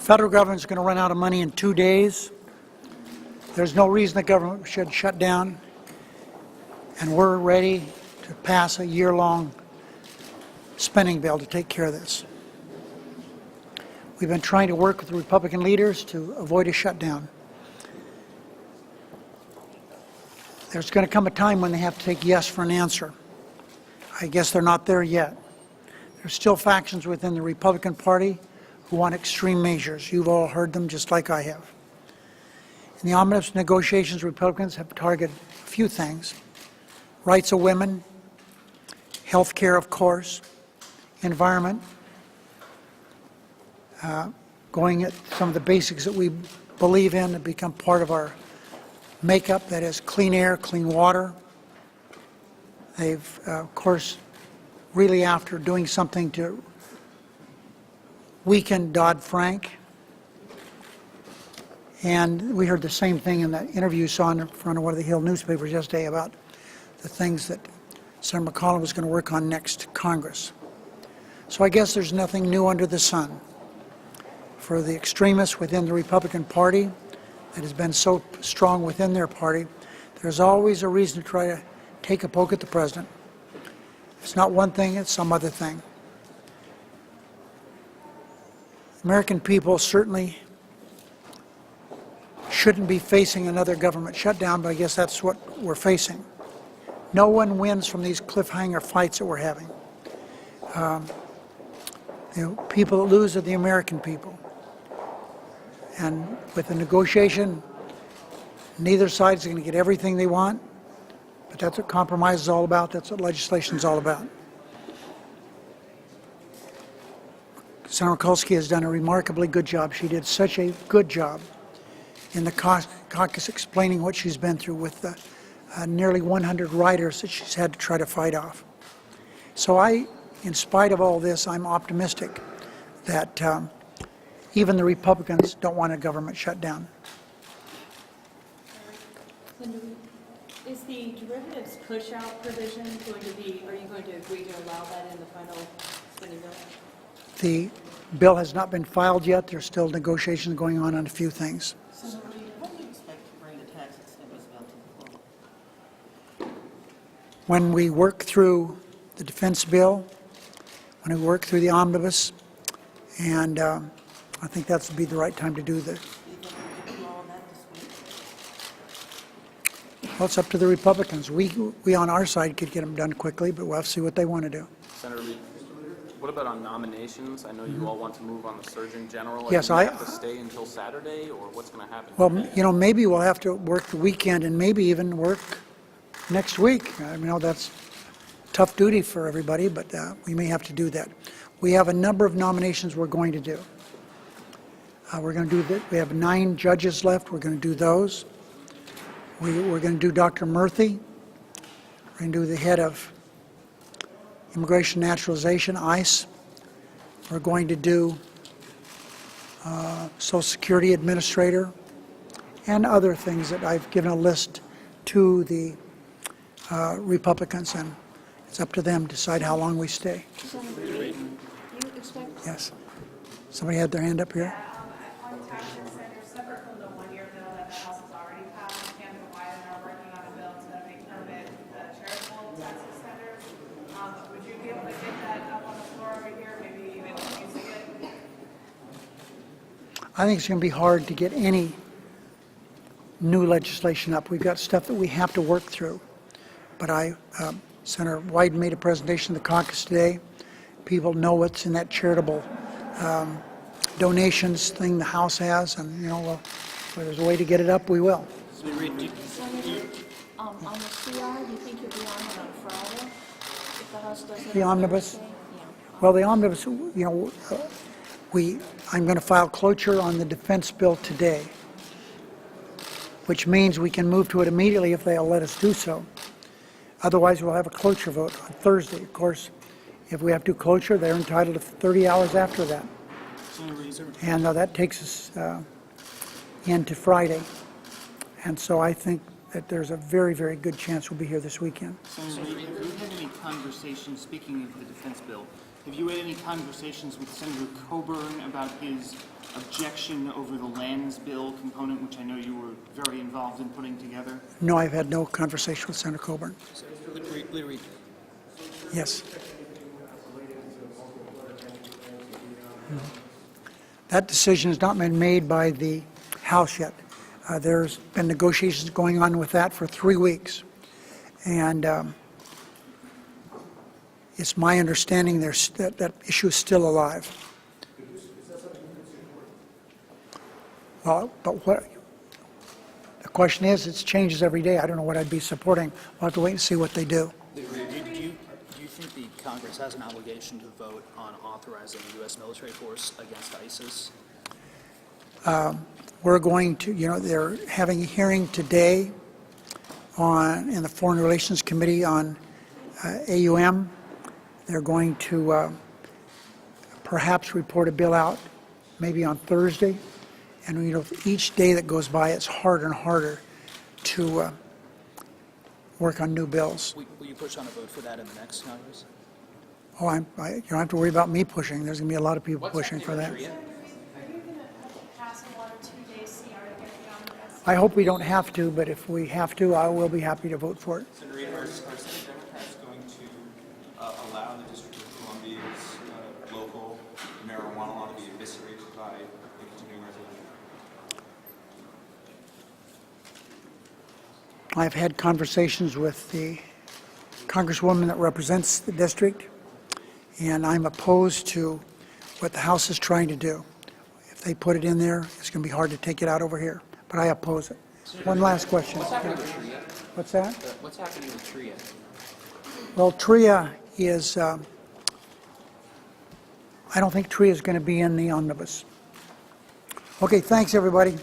federal government's going to run out of money in 2 days. There's no reason the government should shut down, and we're ready to pass a year-long spending bill to take care of this. We've been trying to work with the Republican leaders to avoid a shutdown. There's going to come a time when they have to take yes for an answer. I guess they're not there yet. There's still factions within the Republican Party who want extreme measures. You've all heard them just like I have. In the omnibus negotiations, Republicans have targeted a few things: rights of women, health care, of course, environment, going at some of the basics that we believe in to become part of our makeup, that is clean air, clean water. They've, of course, really after doing something to weaken Dodd-Frank. And we heard the same thing in that interview you saw in front of one of the Hill newspapers yesterday about the things that Senator McCollum was going to work on next Congress. So I guess there's nothing new under the sun. For the extremists within the Republican Party that has been so strong within their party, there's always a reason to try to take a poke at the president. If it's not one thing, it's some other thing. American people certainly shouldn't be facing another government shutdown, but I guess that's what we're facing. No one wins from these cliffhanger fights that we're having. People that lose are the American people. And with the negotiation, neither side is going to get everything they want, but that's what compromise is all about. That's what legislation is all about. Senator Mikulski has done a remarkably good job. She did such a good job in the caucus explaining what she's been through with the nearly 100 riders that she's had to try to fight off. So in spite of all this, I'm optimistic that even the Republicans don't want a government shutdown. Is the derivatives push-out provision going to be, are you going to agree to allow that in the final spending bill? The bill has not been filed yet. There's still negotiations going on a few things. Senator Reid, when do you expect to bring the tax extenders bill to the floor? When we work through the defense bill, when we work through the omnibus, and I think that would be the right time to do this. Do you think we can do all of that this week? Well, it's up to the Republicans. We on our side could get them done quickly, but we'll have to see what they want to do. Senator Reid, what about on nominations? I know you all want to move on the Surgeon General. Yes, I have to stay until Saturday, or what's going to happen? Well, maybe we'll have to work the weekend and maybe even work next week. I know that's tough duty for everybody, but we may have to do that. We have a number of nominations we're going to do. We're going to do that. We have 9 judges left. We're going to do those. We're going to do Dr. Murthy. We're going to do the head of Immigration Naturalization, ICE. We're going to do Social Security Administrator and other things that I've given a list to the Republicans, and it's up to them to decide how long we stay. Senator Reid, do you expect? Yes. Somebody had their hand up here? On tax incentives, separate from the one-year bill that the House has already passed, Canada and Biden are working on a bill to make permit the charitable tax extenders. Would you be able to get that up on the floor over here, maybe even using it? I think it's going to be hard to get any new legislation up. We've got stuff that we have to work through. But Senator Wyden made a presentation to the caucus today. People know what's in that charitable donations thing the House has, and well, if there's a way to get it up, we will. Senator, on the CR, do you think you'll be on it on Friday? If the House doesn't? The omnibus? Yeah. Well, the omnibus, I'm going to file cloture on the defense bill today, which means we can move to it immediately if they'll let us do so. Otherwise, we'll have a cloture vote on Thursday. Of course, if we have to do cloture, they're entitled to 30 hours after that. And that takes us into Friday. And so I think that there's a very, very good chance we'll be here this weekend. Senator Reid, have you had any conversations, speaking of the defense bill, Have you had any conversations with Senator Coburn about his objection over the lands bill component, which I know you were very involved in putting together? No, I've had no conversation with Senator Coburn. Leader Reid. Yes. That decision has not been made by the House yet. There's been negotiations going on with that for 3 weeks. And it's my understanding that issue is still alive. Well, but what, the question is, it changes every day. I don't know what I'd be supporting. We'll have to wait and see what they do. Leader Reid, do you think the Congress has an obligation to vote on authorizing a U.S. military force against ISIS? We're going to, they're having a hearing today in the Foreign Relations Committee on AUM. They're going to perhaps report a bill out maybe on Thursday. And, each day that goes by, it's harder and harder to work on new bills. Will you push on a vote for that in the next Congress? Oh, you don't have to worry about me pushing. There's going to be a lot of people pushing for that. Are you going to pass a 1 or 2 day CR to get it on the rest? I hope we don't have to, but if we have to, I will be happy to vote for it. Senator Reid, are Senate Democrats going to allow the District of Columbia's local marijuana law to be eviscerated by the continuing resolution? I've had conversations with the Congresswoman that represents the district, and I'm opposed to what the House is trying to do. If they put it in there, it's going to be hard to take it out over here, but I oppose it. One last question. What's happening with TRIA? What's that? What's happening with TRIA? Well, TRIA is, I don't think TRIA is going to be in the omnibus. Okay, thanks, everybody.